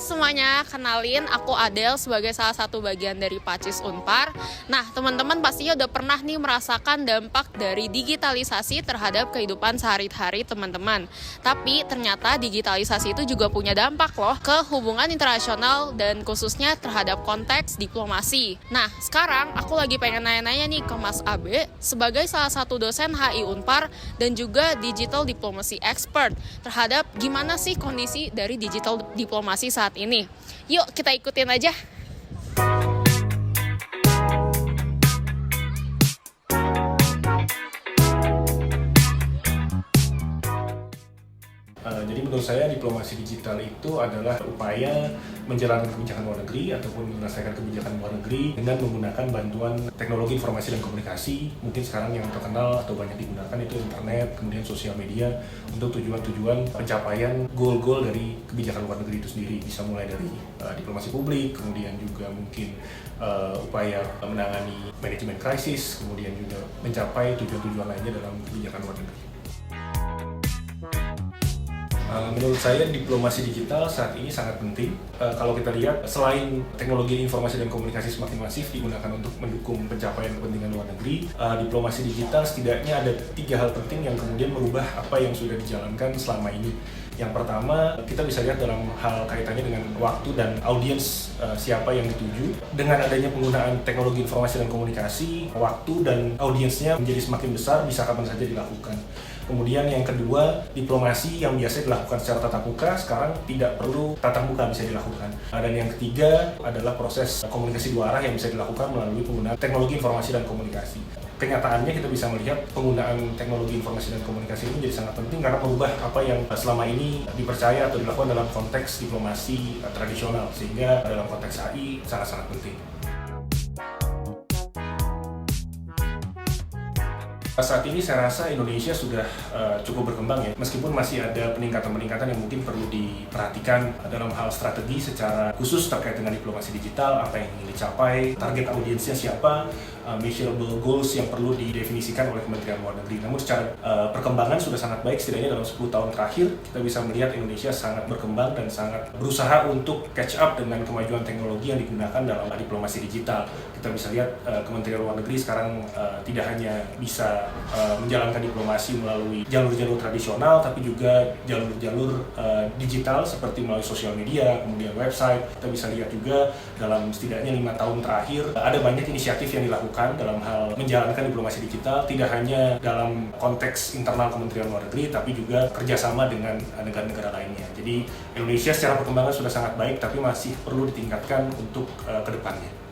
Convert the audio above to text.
semuanya, kenalin aku Adele sebagai salah satu bagian dari Pacis Unpar. Nah, teman-teman pastinya udah pernah nih merasakan dampak dari digitalisasi terhadap kehidupan sehari-hari teman-teman. Tapi ternyata digitalisasi itu juga punya dampak loh ke hubungan internasional dan khususnya terhadap konteks diplomasi. Nah, sekarang aku lagi pengen nanya-nanya nih ke Mas Abe sebagai salah satu dosen HI Unpar dan juga digital diplomacy expert terhadap gimana sih kondisi dari digital diplomasi saat ini. Yuk kita ikutin aja. Jadi menurut saya diplomasi digital itu adalah upaya menjalankan kebijakan luar negeri ataupun menyelesaikan kebijakan luar negeri dengan menggunakan bantuan teknologi informasi dan komunikasi. Mungkin sekarang yang terkenal atau banyak digunakan itu internet, kemudian sosial media untuk tujuan-tujuan pencapaian goal-goal dari kebijakan luar negeri itu sendiri. Bisa mulai dari diplomasi publik, kemudian juga mungkin upaya menangani manajemen krisis, kemudian juga mencapai tujuan-tujuan lainnya dalam kebijakan luar negeri. Menurut saya diplomasi digital saat ini sangat penting. Kalau kita lihat, selain teknologi informasi dan komunikasi semakin masif digunakan untuk mendukung pencapaian kepentingan luar negeri, diplomasi digital setidaknya ada 3 hal penting yang kemudian merubah apa yang sudah dijalankan selama ini. Yang pertama, kita bisa lihat dalam hal kaitannya dengan waktu dan audiens siapa yang dituju. Dengan adanya penggunaan teknologi informasi dan komunikasi, waktu dan audiensnya menjadi semakin besar, bisa kapan saja dilakukan. Kemudian yang kedua, diplomasi yang biasa dilakukan secara tatap muka, sekarang tidak perlu tatap muka bisa dilakukan. Dan yang ketiga adalah proses komunikasi dua arah yang bisa dilakukan melalui penggunaan teknologi informasi dan komunikasi. Kenyataannya kita bisa melihat penggunaan teknologi informasi dan komunikasi ini menjadi sangat penting karena merubah apa yang selama ini dipercaya atau dilakukan dalam konteks diplomasi tradisional, sehingga dalam konteks HI sangat-sangat penting. Saat ini saya rasa Indonesia sudah cukup berkembang ya, meskipun masih ada peningkatan-peningkatan yang mungkin perlu diperhatikan dalam hal strategi secara khusus terkait dengan diplomasi digital, apa yang ingin dicapai, target audiensnya siapa, measurable goals yang perlu didefinisikan oleh Kementerian Luar Negeri. Namun secara perkembangan sudah sangat baik, setidaknya dalam 10 tahun terakhir kita bisa melihat Indonesia sangat berkembang dan sangat berusaha untuk catch up dengan kemajuan teknologi yang digunakan dalam diplomasi digital. Kita bisa lihat Kementerian Luar Negeri sekarang tidak hanya bisa menjalankan diplomasi melalui jalur-jalur tradisional, tapi juga jalur-jalur digital seperti melalui sosial media, kemudian website. Kita bisa lihat juga dalam setidaknya 5 tahun terakhir ada banyak inisiatif yang dilakukan dalam hal menjalankan diplomasi digital, tidak hanya dalam konteks internal Kementerian Luar Negeri, tapi juga kerjasama dengan negara-negara lainnya. Jadi Indonesia secara perkembangan sudah sangat baik, tapi masih perlu ditingkatkan untuk ke depannya.